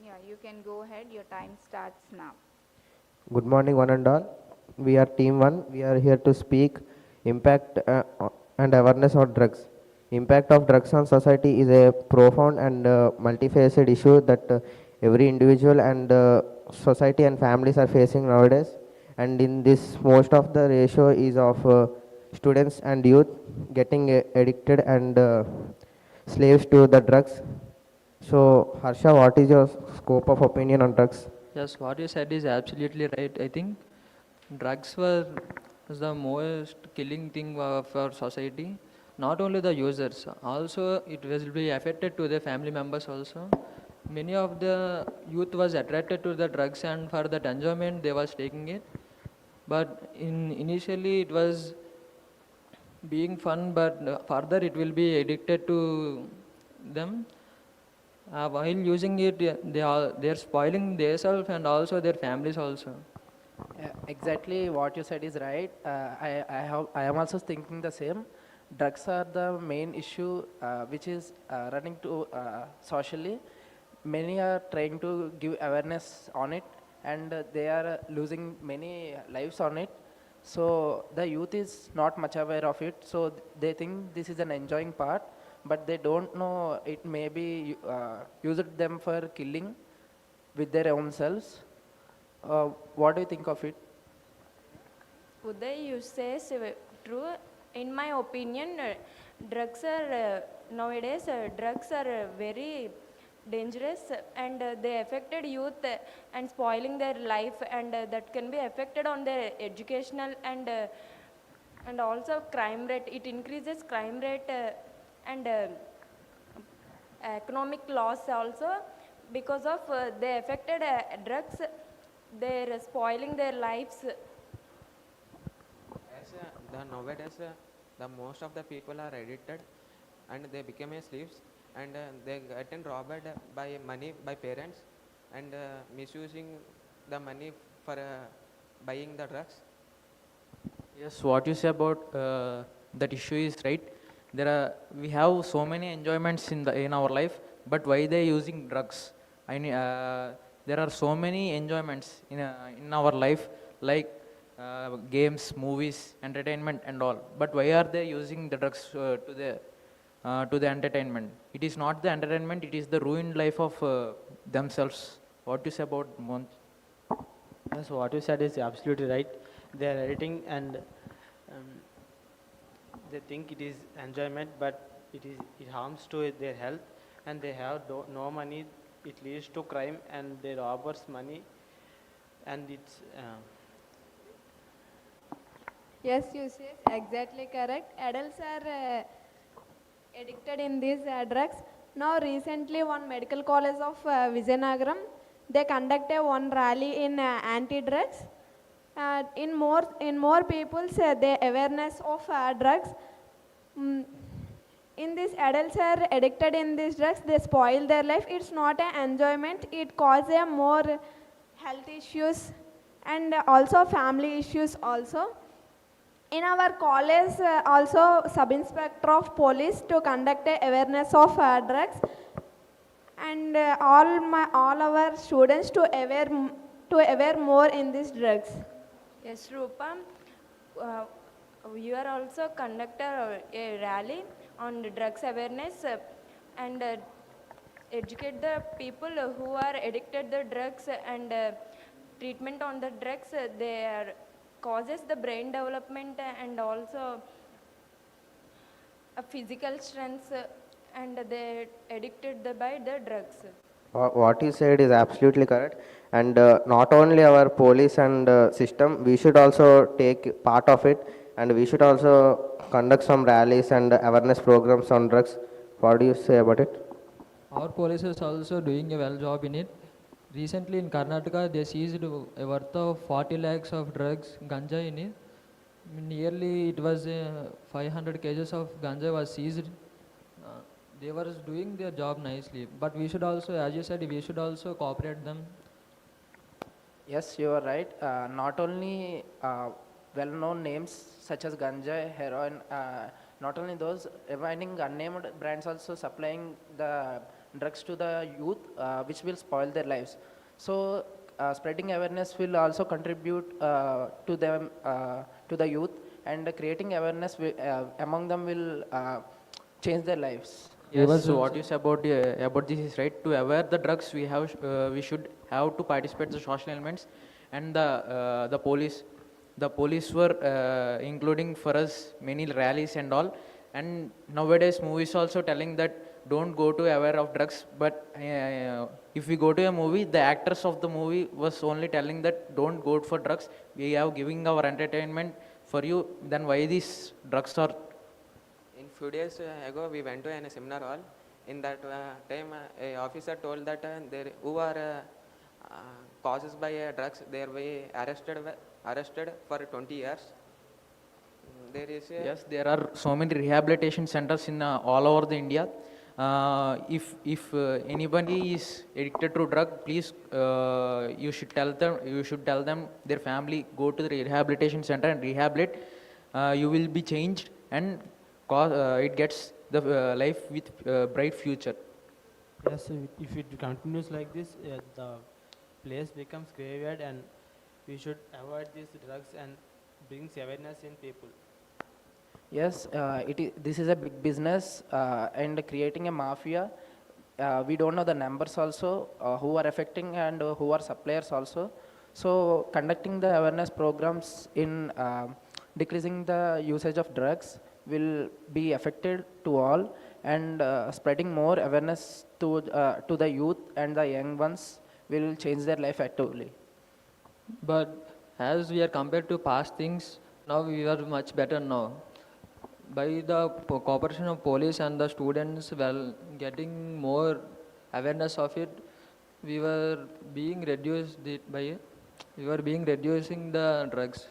Yeah, you can go ahead. Your time starts now. Good morning, one and all. We are Team 1. We are here to speak impact and awareness on drugs. Impact of drugs on society is a profound and multifaceted issue that every individual and society and families are facing nowadays. And in this, most of the ratio is of students and youth getting addicted and slaves to the drugs. So, Harsha, what is your scope of opinion on drugs? Yes, what you said is absolutely right. I think drugs was the most killing thing of our society. Not only the users, also it will be affected to the family members also. Many of the youth was attracted to the drugs and for that enjoyment they was taking it. But initially it was being fun, but further it will be addicted to them. While using it, they're spoiling themselves and also their families also. Exactly what you said is right. I am also thinking the same. Drugs are the main issue which is running to socially. Many are trying to give awareness on it, and they are losing many lives on it. So the youth is not much aware of it. So they think this is an enjoying part, but they don't know it may be used them for killing with their own selves. What do you think of it? Uday, you say true. In my opinion, drugs are nowadays drugs are very dangerous and they affected youth and spoiling their life and that can be affected on their educational and also crime rate. It increases crime rate and economic loss also because of they affected drugs. They're spoiling their lives. As the nowadays the most of the people are addicted and they become a slaves and they get robbed by money by parents and misusing the money for buying the drugs. Yes, what you say about that issue is right. We have so many enjoyments in our life, but why they using drugs? There are so many enjoyments in our life like games, movies, entertainment, and all. But why are they using the drugs to the entertainment? It is not the entertainment; it is the ruined life of themselves. What you say about Mon? Yes, what you said is absolutely right. They are editing and um, they think it is enjoyment, but it harms to their health, and they have no money. It leads to crime, and they robbers money, and it's Yes, you say exactly correct. Adults are addicted in these drugs. Now, recently, one medical college of Vizianagaram, they conducted one rally in anti-drugs. In more people's the awareness of drugs. Mm, in this, adults are addicted in these drugs. They spoil their life. It's not an enjoyment. It causes a more health issues and also family issues also. In our college, also sub-inspector of police to conduct a awareness of drugs, and all our students to aware more in these drugs. Yes, Rupa, uh, you are also conductor a rally on the drugs awareness and educate the people who are addicted the drugs and treatment on the drugs. They are causes the brain development and also a physical strength and they addicted by the drugs. What you said is absolutely correct. And not only our police and system, we should also take part of it, and we should also conduct some rallies and awareness programs on drugs. What do you say about it? Our police is also doing a well job in it. Recently in Karnataka, they seized a worth of 40 lakhs of drugs, ganja in it. Nearly it was 500 kgs of ganja was seized. They were doing their job nicely, but we should also, as you said, we should also cooperate them. Yes, you are right. Not only well-known names such as ganja, heroin, not only those, remaining unnamed brands also supplying the drugs to the youth, which will spoil their lives. So spreading awareness will also contribute to them, to the youth, and creating awareness among them will change their lives. Yes, so what you say about this is right. To aware the drugs, we should have to participate the social elements, and the police were including for us many rallies and all. And nowadays, movies also telling that don't go to aware of drugs. But if we go to a movie, the actors of the movie was only telling that don't go for drugs. We have giving our entertainment for you. Then why these drugs are? In few days ago, we went to a seminar hall. In that time, a officer told that there who are causes by drugs, they will be arrested for 20 years. There is a Yes, there are so many rehabilitation centers in all over the India. If anybody is addicted to drug, please you should tell them their family go to the rehabilitation center and rehabilitate. You will be changed and it gets the life with bright future. Yes, so if it continues like this, the place becomes graveyard, and we should avoid these drugs and brings awareness in people. Yes, this is a big business and creating a mafia. We don't know the numbers also, who are affecting and who are suppliers also. So conducting the awareness programs in decreasing the usage of drugs will be affected to all, and spreading more awareness to the youth and the young ones will change their life actively. But as we are compared to past things, now we are much better now. By the cooperation of police and the students, well, getting more awareness of it, we were being reduced it by, we were being reducing the drugs.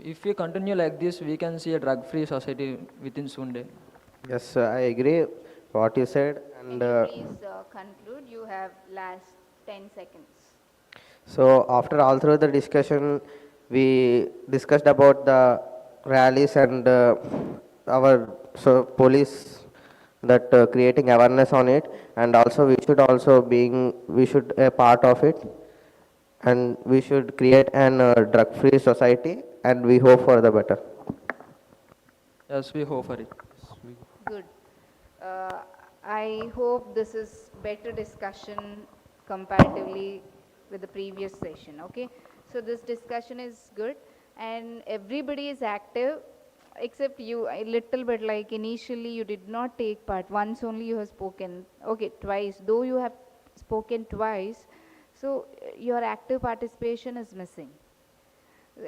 If we continue like this, we can see a drug-free society within soon day. Yes, I agree what you said. Can And you please conclude? You have last 10 seconds. so after all through the discussion, we discussed about the rallies and our police that creating awareness on it, and also we should a part of it, and we should create an drug-free society, and we hope for the better. Yes, we hope for it. Good. I hope this is better discussion comparatively with the previous session. Okay, so this discussion is good, and everybody is active except you. A little bit, like initially you did not take part. Once only you have spoken. Okay, twice. Though you have spoken twice, so your active participation is missing.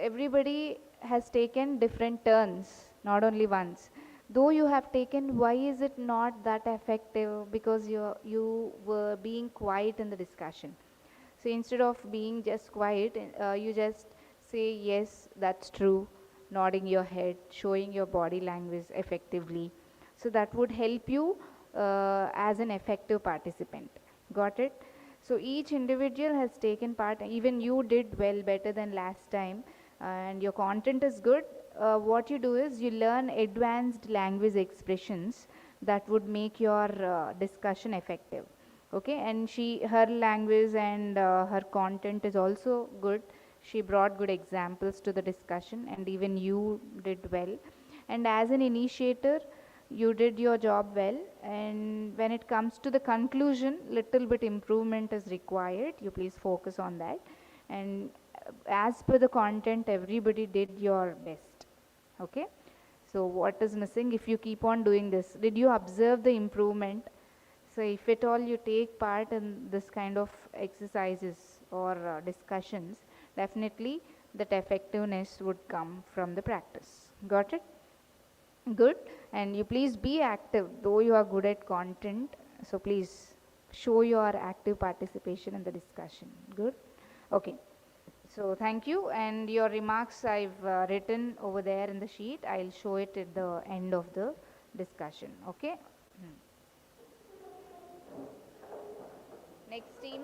Everybody has taken different turns, not only once. Though you have taken, why is it not that effective? Because you were being quiet in the discussion. So instead of being just quiet, you just say, yes, that's true, nodding your head, showing your body language effectively. So that would help you as an effective participant. Got it? So each individual has taken part. Even you did well, better than last time, and your content is good. What you do is you learn advanced language expressions that would make your discussion effective. Okay, and her language and her content is also good. She brought good examples to the discussion, and even you did well. And as an initiator, you did your job well, and when it comes to the conclusion, little bit improvement is required. You please focus on that. And as per the content, everybody did your best. Okay, so what is missing? If you keep on doing this, did you observe the improvement? So if at all you take part in this kind of exercises or discussions, definitely that effectiveness would come from the practice. Got it? Good. And you please be active, though you are good at content. So please show your active participation in the discussion. Good. Okay. So thank you, and your remarks I've written over there in the sheet. I'll show it at the end of the discussion. Okay. Next team.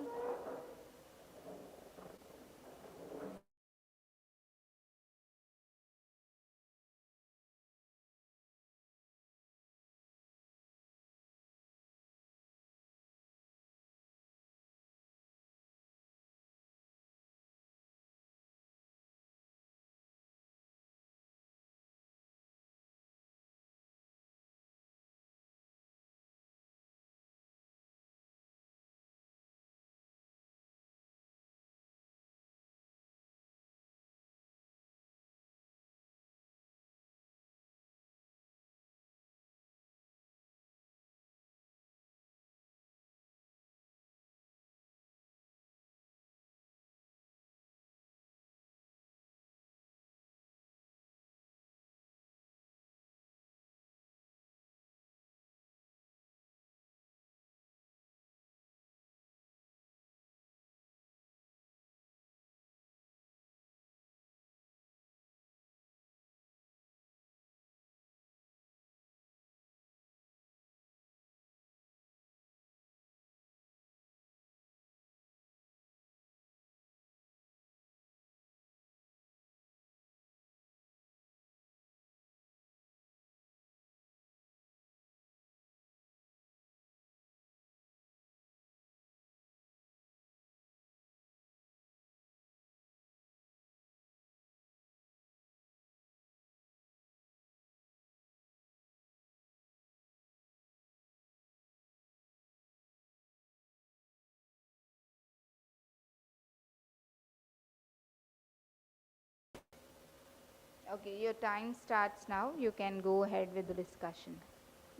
Okay, your time starts now. You can go ahead with the discussion.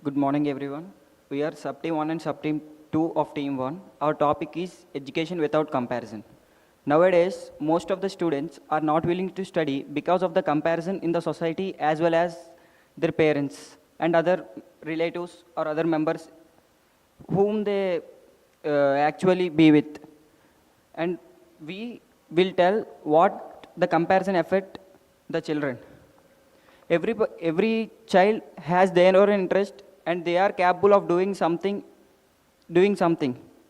Good morning, everyone. We are sub team 1 and sub team 2 of team 1. Our topic is education without comparison. Nowadays, most of the students are not willing to study because of the comparison in the society as well as their parents and other relatives or other members whom they actually be with. And we will tell what the comparison affect the children. Every child has their own interest and they are capable of doing something.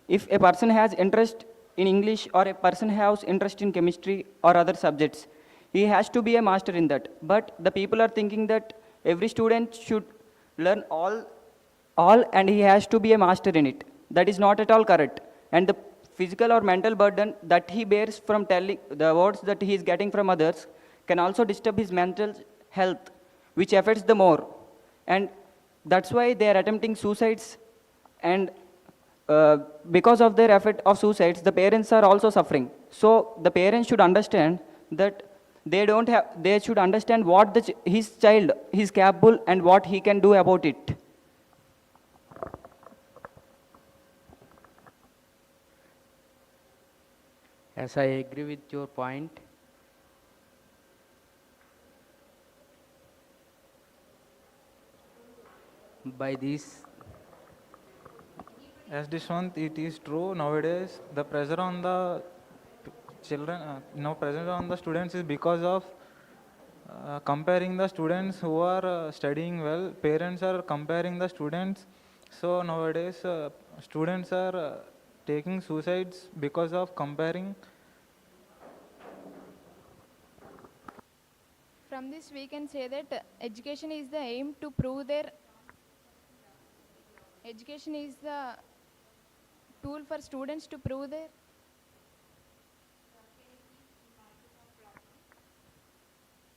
If a person has interest in English or a person has interest in chemistry or other subjects, he has to be a master in that. But the people are thinking that every student should learn all and he has to be a master in it. That is not at all correct. And the physical or mental burden that he bears from telling the words that he is getting from others can also disturb his mental health, which affects the more. And that's why they are attempting suicides. And because of their effort of suicides, the parents are also suffering. So the parents should understand that they should understand what his child is capable and what he can do about it. Yes, I agree with your point. By this, As Dishwant, it is true nowadays the pressure on the children, pressure on the students is because of comparing the students who are studying well. Parents are comparing the students, so nowadays students are taking suicides because of comparing. From this, we can say that education is the aim to prove their education is the tool for students to prove their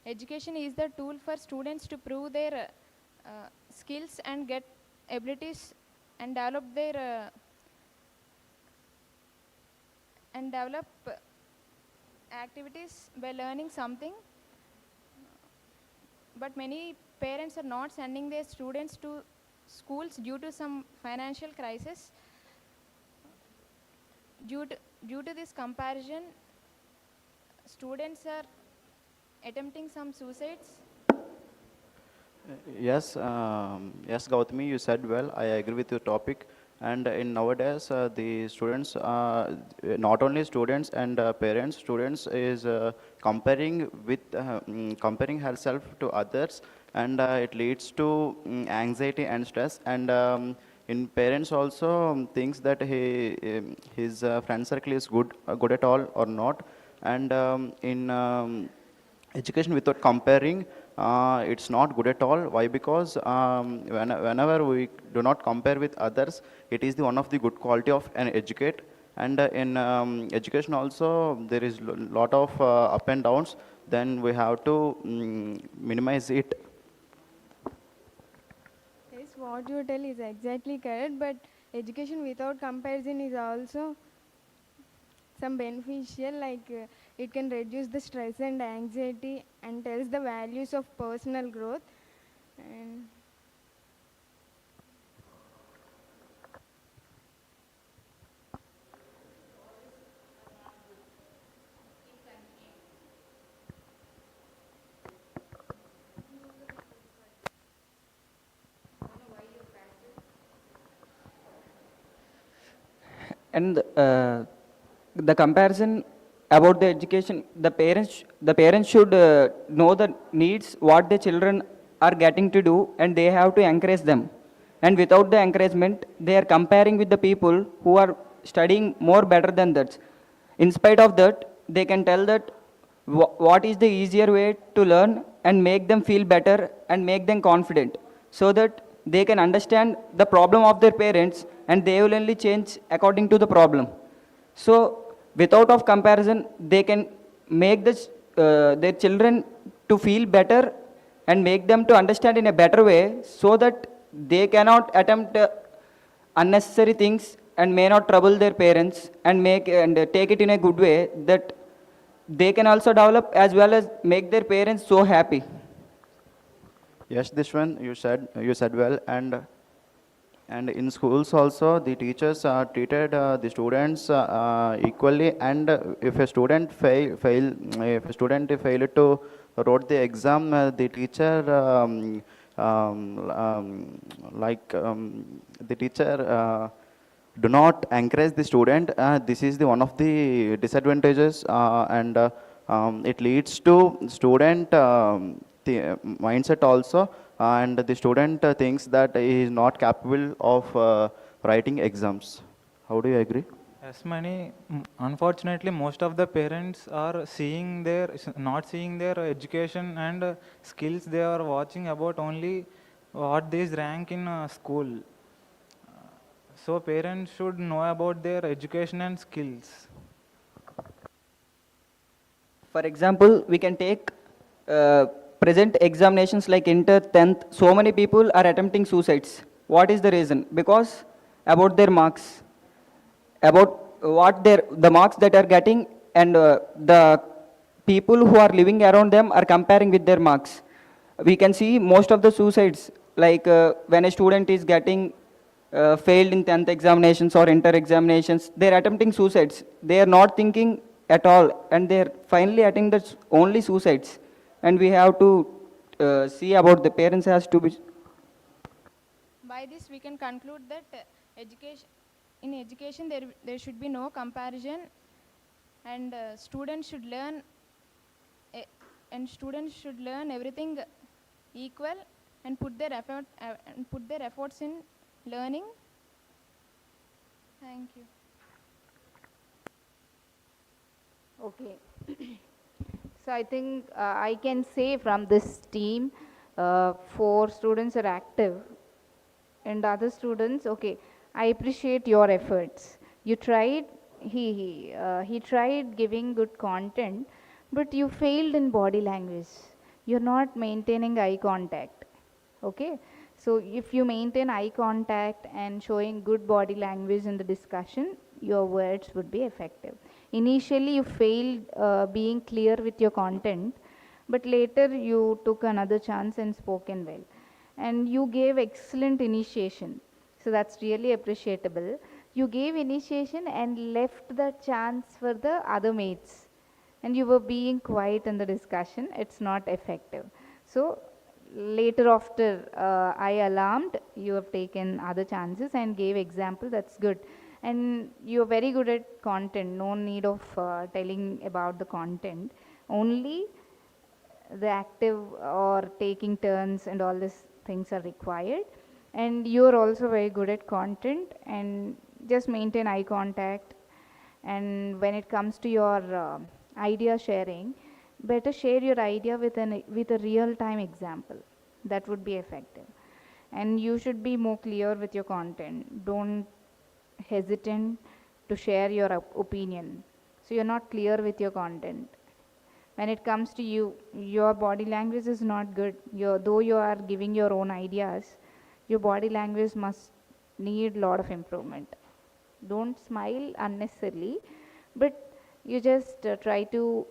education is the tool for students to prove their skills and get abilities and develop their and develop activities by learning something. But many parents are not sending their students to schools due to some financial crisis. Due to this comparison, students are attempting some suicides. Yes, Gautami, you said well. I agree with your topic. And in nowadays, the students, not only students and parents, students is comparing herself to others, and it leads to anxiety and stress. And in parents also thinks that his friend circle is good at all or not. And in education without comparing, it's not good at all. Why? Because whenever we do not compare with others, it is one of the good quality of an educate. And in education also, there is lot of up and downs. Then we have to minimize it. Yes, what you tell is exactly correct, but education without comparison is also some beneficial, like it can reduce the stress and anxiety and tells the values of personal growth. And And the comparison about the education, the parents should know the needs what the children are getting to do, and they have to encourage them. And without the encouragement, they are comparing with the people who are studying more better than that. In spite of that, they can tell that what is the easier way to learn and make them feel better and make them confident, so that they can understand the problem of their parents and they will only change according to the problem. So without of comparison, they can make their children to feel better and make them to understand in a better way, so that they cannot attempt unnecessary things and may not trouble their parents and take it in a good way, that they can also develop as well as make their parents so happy. Yes, Dishwan, you said well, and in schools also the teachers treated the students equally. And if a student if a student failed to wrote the exam, the teacher um, um, like the teacher do not encourage the student. This is the one of the disadvantages, and it leads to student the mindset also, and the student thinks that he is not capable of writing exams. How do you agree? Yes, Mani. Unfortunately, most of the parents are not seeing their education and skills. They are watching about only what they rank in school. So parents should know about their education and skills. For example, we can take uh, present examinations like inter 10th. So many people are attempting suicides. What is the reason? Because about their marks, about what the marks that are getting, and the people who are living around them are comparing with their marks. We can see most of the suicides, like when a student is getting failed in 10th examinations or inter examinations, they're attempting suicides. They are not thinking at all, and they're finally attempting only suicides. And we have to see about the parents has to be. By this, we can conclude that in education there should be no comparison, and students should learn everything equal and put their efforts in learning. Thank you. Okay. So I think I can say from this team, 4 students are active, and other students, okay, I appreciate your efforts. You tried, he tried giving good content, but you failed in body language. You're not maintaining eye contact. Okay, so if you maintain eye contact and showing good body language in the discussion, your words would be effective. Initially you failed being clear with your content, but later you took another chance and spoken well, and you gave excellent initiation, so that's really appreciable. You gave initiation and left the chance for the other mates, and you were being quiet in the discussion. It's not effective. So later after I alarmed, you have taken other chances and gave example. That's good, and you're very good at content. No need of telling about the content. Only the active or taking turns and all these things are required, and you're also very good at content, and just maintain eye contact. And when it comes to your idea sharing, better share your idea with a real time example. That would be effective. And you should be more clear with your content. Don't hesitate to share your opinion. So you're not clear with your content. When it comes to you, your body language is not good. Though you are giving your own ideas, your body language must need lot of improvement. Don't smile unnecessarily, but you just try to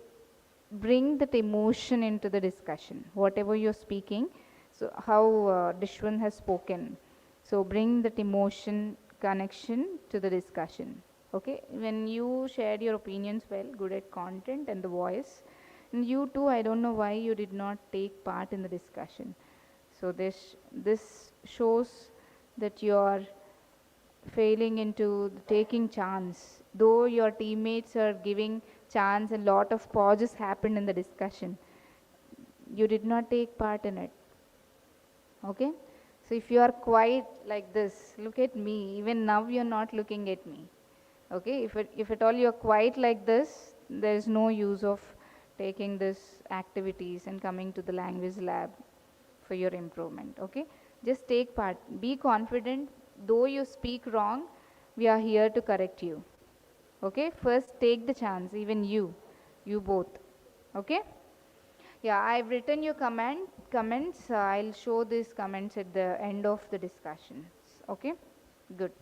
bring that emotion into the discussion, whatever you're speaking. So how Dishwan has spoken, so bring that emotion connection to the discussion. Okay, when you shared your opinions well, good at content and the voice, and you too, I don't know why you did not take part in the discussion. So this shows that you are failing into taking chance. Though your teammates are giving chance and lot of pauses happened in the discussion, you did not take part in it. Okay, so if you are quiet like this, look at me. Even now you're not looking at me. Okay, if at all you're quiet like this, there is no use of taking this activities and coming to the language lab for your improvement. Okay, just take part, be confident. Though you speak wrong, we are here to correct you. Okay, first take the chance, even you both. Okay, yeah, I've written your comments. I'll show these comments at the end of the discussions. Okay, good.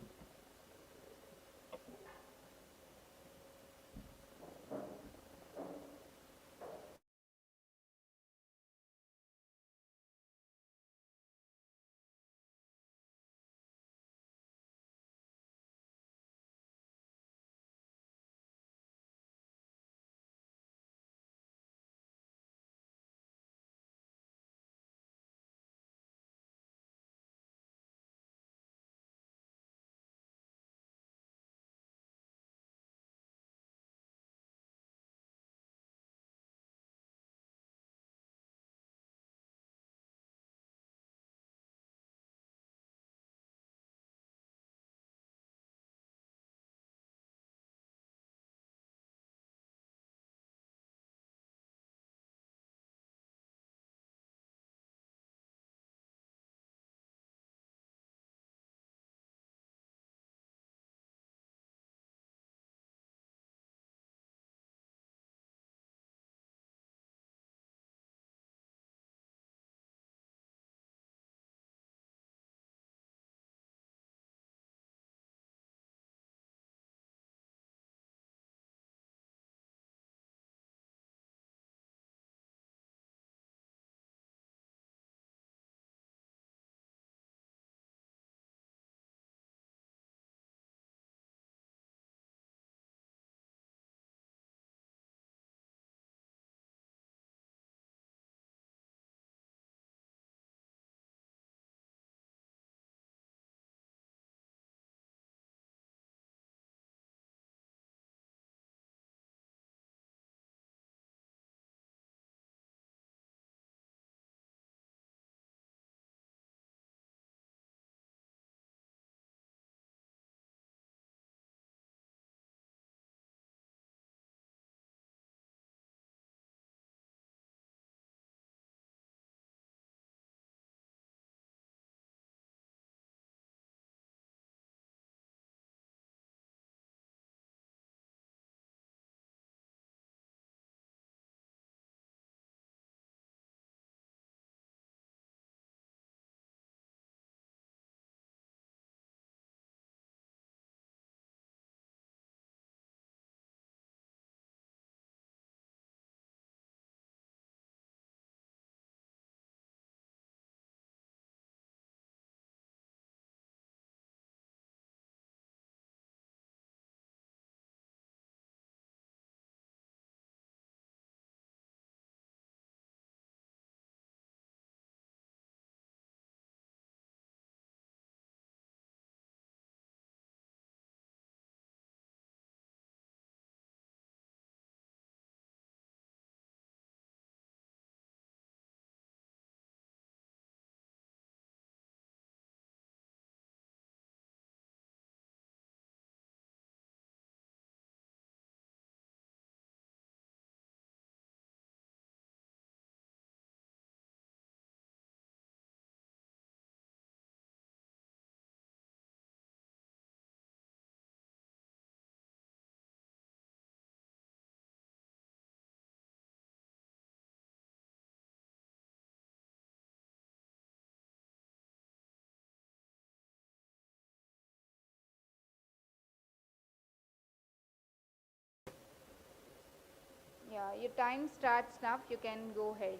Yeah, your time starts now. You can go ahead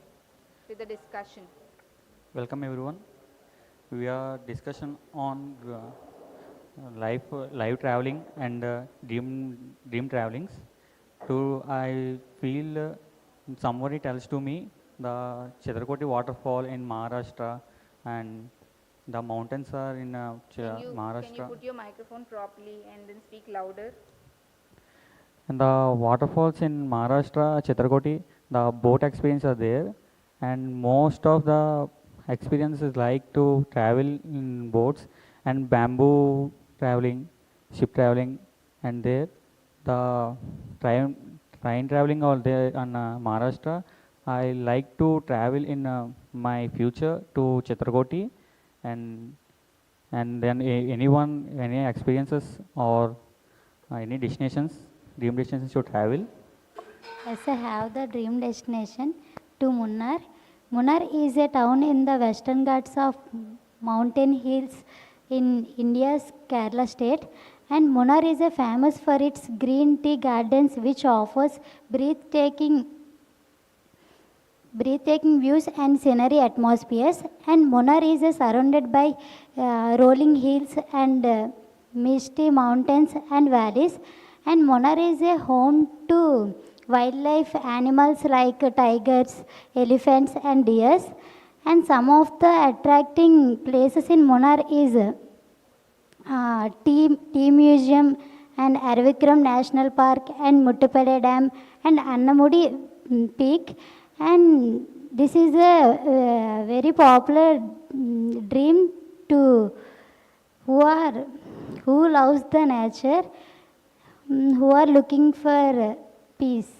with the discussion. Welcome everyone. We are discussion on live traveling and dream travelings. To I feel somebody tells to me the Chhatrapati waterfall in Maharashtra and the mountains are in Can you Maharashtra. put your microphone properly and then speak louder? And the waterfalls in Maharashtra, Chhatrapati, the boat experience are there, and most of the experiences like to travel in boats and bamboo traveling, ship traveling, and there the train traveling all there in Maharashtra. I like to travel in my future to Chhatrapati, and then anyone any experiences or any destinations, dream destinations to travel? Yes, I have the dream destination to Munnar. Munnar is a town in the western Ghats of mountain hills in India's Kerala state. And Munnar is a famous for its green tea gardens, which offers breathtaking breathtaking views and scenery atmospheres. And Munnar is surrounded by rolling hills and misty mountains and valleys. And Munnar is a home to wildlife animals like tigers, elephants, and deers. And some of the attracting places in Munnar is Tea Museum and Aravikram National Park and Muttupalli Dam and Annamudi Peak. And this is a very popular dream to who are who loves the nature, who are looking for peace.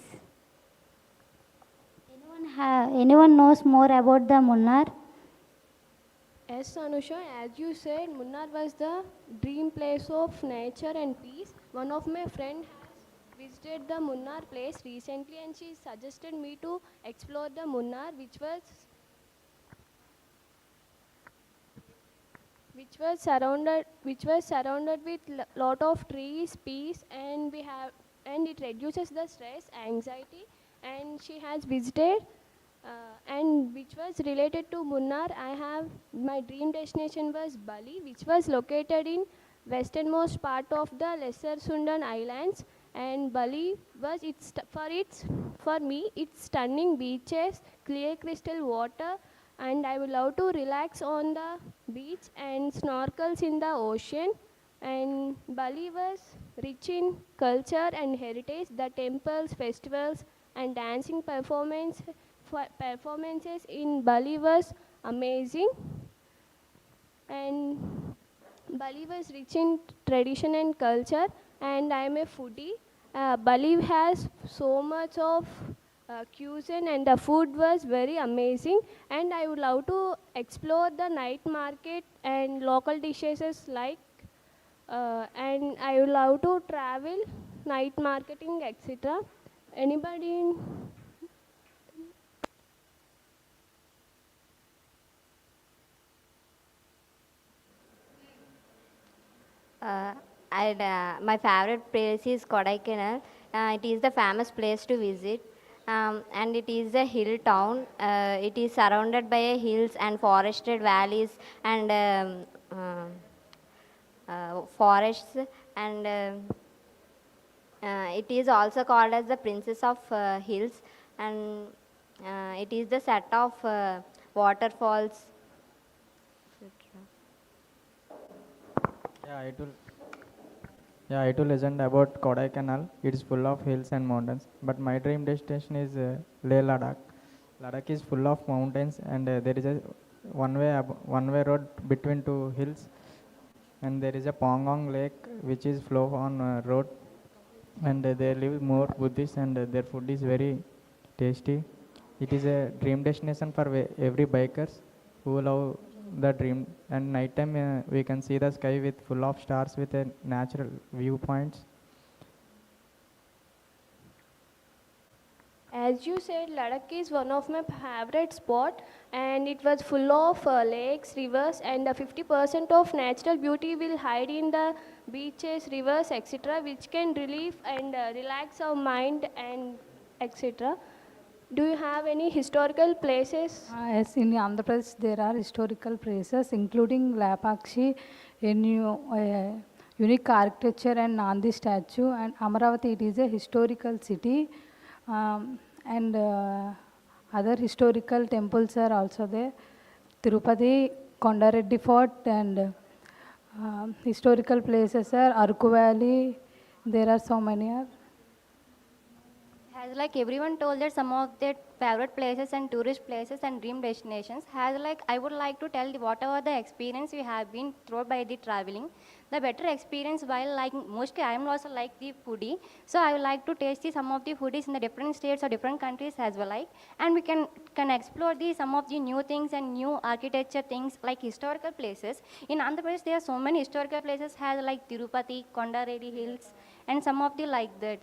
Anyone knows more about the Munnar? Yes, Anusha, as you said, Munnar was the dream place of nature and peace. One of my friend has visited the Munnar place recently and she suggested me to explore the Munnar which was surrounded with lot of trees, peace, and it reduces the stress, anxiety, and she has visited and which was related to Munnar. My dream destination was Bali, which was located in westernmost part of the Lesser Sundan Islands. And Bali was for me its stunning beaches, clear crystal water, and I would love to relax on the beach and snorkels in the ocean. And Bali was rich in culture and heritage. The temples, festivals, and dancing performances in Bali was amazing. And Bali was rich in tradition and culture, and I am a foodie. Bali has so much of cuisine, and the food was very amazing. And I would love to explore the night market and local dishes and I would love to travel night marketing, etc. Anybody in Uh, my favorite place is Kodaikanal. It is the famous place to visit, and it is a hill town. It is surrounded by hills and forested valleys and forests, and it is also called as the Princess of Hills, and it is the set of waterfalls. Yeah, it will. Yeah, it will listen about Kodaikanal. It is full of hills and mountains. But my dream destination is Leh Ladakh. Ladakh is full of mountains, and there is a one-way road between two hills, and there is a Pangong Lake which is flow on road, and there live more Buddhists, and their food is very tasty. It is a dream destination for every bikers who love the dream. And nighttime we can see the sky with full of stars with a natural viewpoints. As you said, Ladakh is one of my favorite spot, and it was full of lakes, rivers, and 50% of natural beauty will hide in the beaches, rivers, etc., which can relieve and relax our mind and etc. Do you have any historical places? Yes, in Andhra Pradesh there are historical places including Lapakshi, a unique architecture and Nandi statue, and Amaravati it is a historical city, and other historical temples are also there. Tirupati, Kondareddy Fort, and historical places are Aruku Valley. There are so many. Has like everyone told that some of their favorite places and tourist places and dream destinations, has like I would like to tell whatever the experience we have been through by the traveling, the better experience while like mostly I am also like the foodie, so I would like to taste some of the foodies in the different states or different countries as well, like, and we can explore the some of the new things and new architecture things like historical places. In Andhra Pradesh there are so many historical places has like Tirupati, Kondareddy Hills, and some of the like that.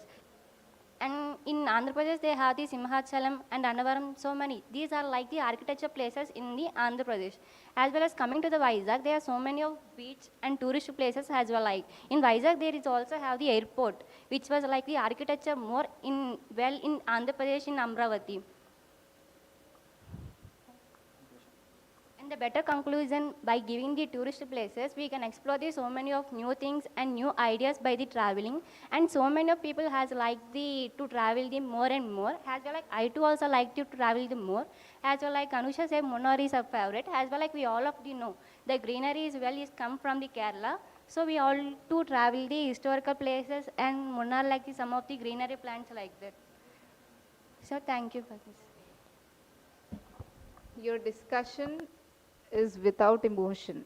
And in Andhra Pradesh, they have the Simhachalam and Annavaram, so many. These are like the architecture places in the Andhra Pradesh. As well as coming to the Vizag, there are so many of beach and tourist places as well. Like in Vizag, there is also have the airport, which was like the architecture more in in Andhra Pradesh in Amravati. And the better conclusion, by giving the tourist places, we can explore the so many of new things and new ideas by the traveling. And so many of people has liked the to travel the more and more. As well like I too also like to travel the more. As well like Anusha said, Munnar is a favorite. As well like we all of the know, the greenery is well is come from the Kerala. So we all to travel the historical places and Munnar like the, some of the greenery plants like that. So thank you for this. Your discussion is without emotion.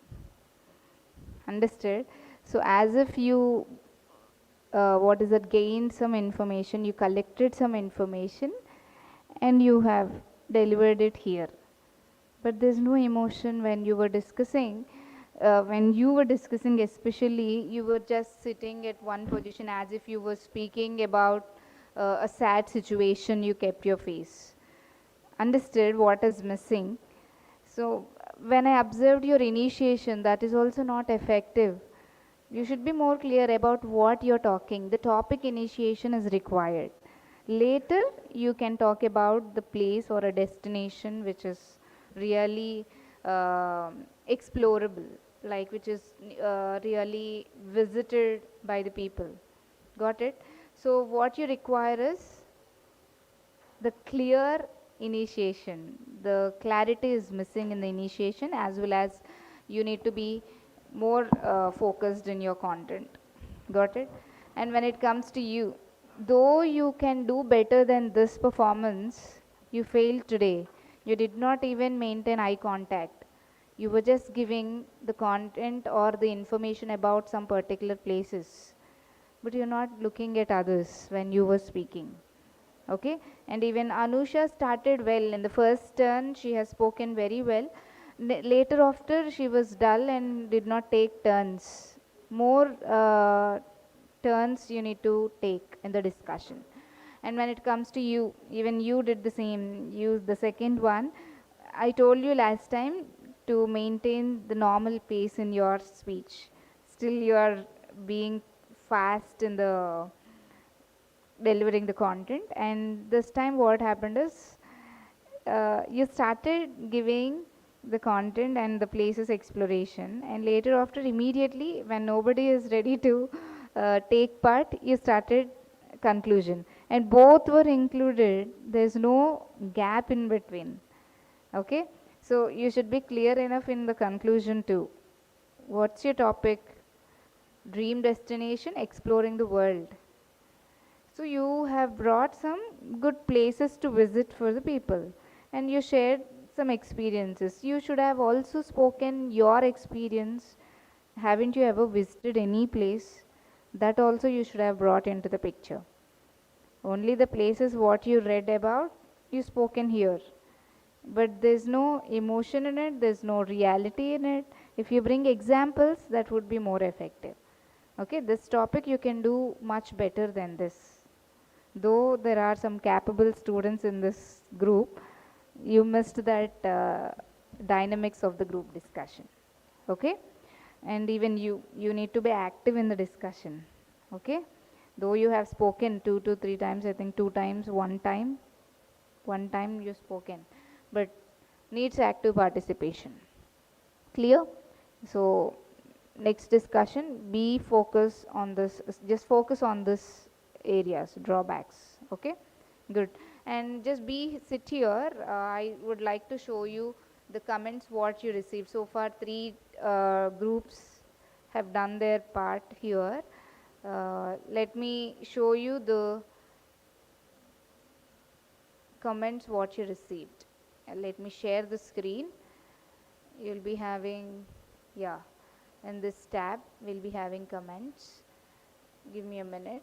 Understood? So as if you, what is it, gained some information, you collected some information and you have delivered it here. But there's no emotion when you were discussing. When you were discussing especially, you were just sitting at one position as if you were speaking about a sad situation, you kept your face. Understood what is missing. So when I observed your initiation, that is also not effective. You should be more clear about what you're talking. The topic initiation is required. Later, you can talk about the place or a destination which is really explorable, like which is really visited by the people. Got it? So what you require is the clear initiation. The clarity is missing in the initiation, as well as you need to be more focused in your content. Got it? And when it comes to you, though you can do better than this performance, you failed today. You did not even maintain eye contact. You were just giving the content or the information about some particular places, but you're not looking at others when you were speaking. Okay, and even Anusha started well in the first turn. She has spoken very well. Later after, she was dull and did not take turns. More turns you need to take in the discussion. And when it comes to you, even you did the same. You the second one. I told you last time to maintain the normal pace in your speech. Still, you are being fast in the delivering the content, and this time what happened is you started giving the content and the places exploration, and later after immediately when nobody is ready to take part, you started conclusion, and both were included. There's no gap in between. Okay, so you should be clear enough in the conclusion too. What's your topic? Dream destination, exploring the world. So you have brought some good places to visit for the people, and you shared some experiences. You should have also spoken your experience. Haven't you ever visited any place? That also you should have brought into the picture. Only the places what you read about, you spoken here. But there's no emotion in it, there's no reality in it. If you bring examples, that would be more effective. Okay, this topic you can do much better than this. Though there are some capable students in this group, you missed that dynamics of the group discussion. Okay, and even you need to be active in the discussion. Okay, Though you have spoken 2 to 3 times, I think 2 times, one time you spoken, but needs active participation. Clear? So next discussion, be focus on this, just focus on this areas, drawbacks. Okay, good. And just be sit here. I would like to show you the comments what you received so far. Three groups have done their part here. Let me show you the comments what you received. Let me share the screen. You'll be having, yeah, in this tab we'll be having comments. Give me a minute.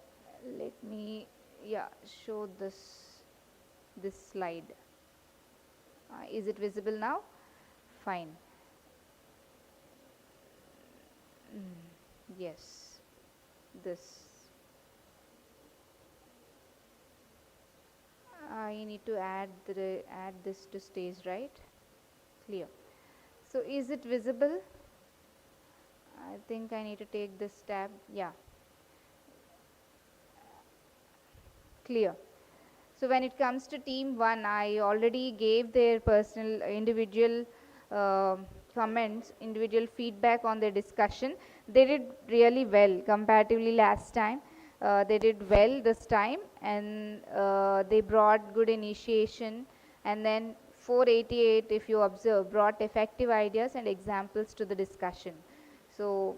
Let me, yeah, show this slide. Is it visible now? Fine. Yes, this. I need to add this to stage, right? Clear. So is it visible? I think I need to take this tab. Yeah. Clear. So when it comes to team 1, I already gave their personal individual comments, individual feedback on their discussion. They did really well comparatively last time. They did well this time, and they brought good initiation, and then 488, if you observe, brought effective ideas and examples to the discussion. So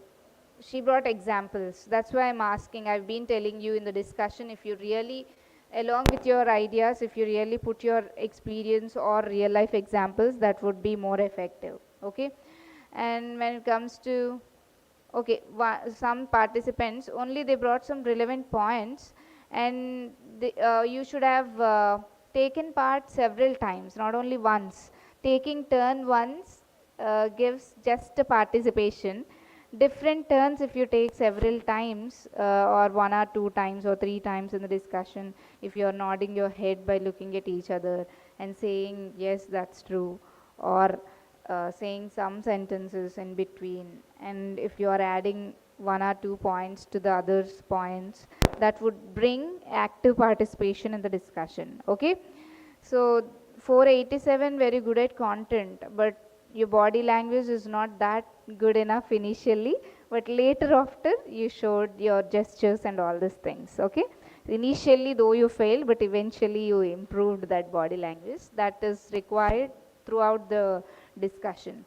she brought examples. That's why I'm asking. I've been telling you in the discussion, if you really, along with your ideas, if you really put your experience or real life examples, that would be more effective. Okay. And when it comes to, okay, some participants only they brought some relevant points, and you should have taken part several times, not only once. Taking turn once gives just a participation. Different turns if you take several times, or 1 or 2 times or 3 times in the discussion, if you are nodding your head by looking at each other and saying yes, that's true, or saying some sentences in between, and if you are adding 1 or 2 points to the others points, that would bring active participation in the discussion. Okay, so 487 very good at content, but your body language is not that good enough initially, but later after you showed your gestures and all these things. Okay, initially though you failed, but eventually you improved that body language. That is required throughout the discussion.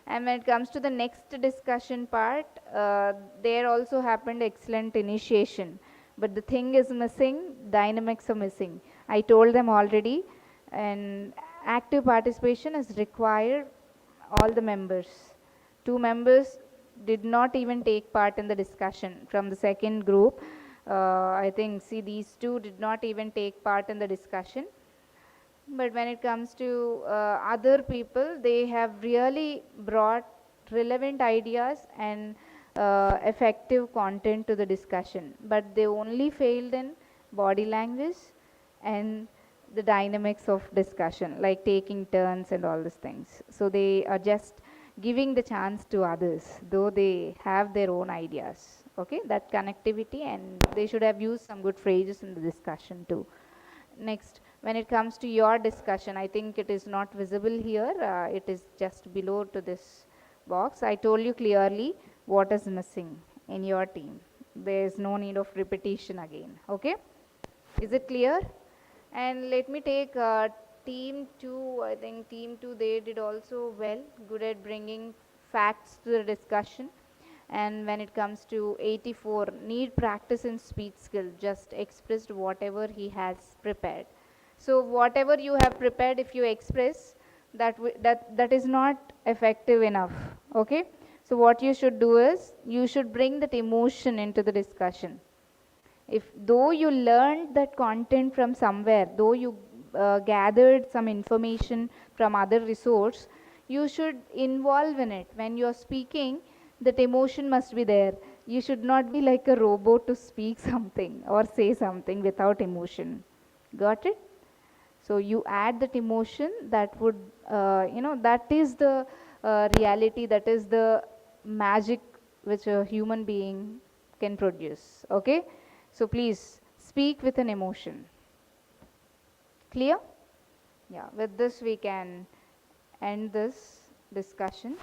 And when it comes to the next discussion part, there also happened excellent initiation, but the thing is missing, dynamics are missing. I told them already, and active participation is required, all the members. 2 members did not even take part in the discussion from the second group. I think, see, these 2 did not even take part in the discussion. But when it comes to other people, they have really brought relevant ideas and effective content to the discussion. But they only failed in body language and the dynamics of discussion, like taking turns and all these things. So they are just giving the chance to others, though they have their own ideas. Okay, that connectivity, and they should have used some good phrases in the discussion too. Next, when it comes to your discussion, I think it is not visible here. It is just below to this box. I told you clearly what is missing in your team. There is no need of repetition again. Okay? Is it clear? And let me take team 2. I think team 2, they did also well, good at bringing facts to the discussion. And when it comes to 84, need practice in speech skill, just expressed whatever he has prepared. So whatever you have prepared, if you express, that is not effective enough. Okay, so what you should do is you should bring that emotion into the discussion. If though you learned that content from somewhere, though you gathered some information from other resource, you should involve in it. When you are speaking, that emotion must be there. You should not be like a robot to speak something or say something without emotion. Got it? So you add that emotion, that would, that is the reality, that is the magic which a human being can produce. Okay? So please speak with an emotion. Clear? Yeah, with this we can end this discussion.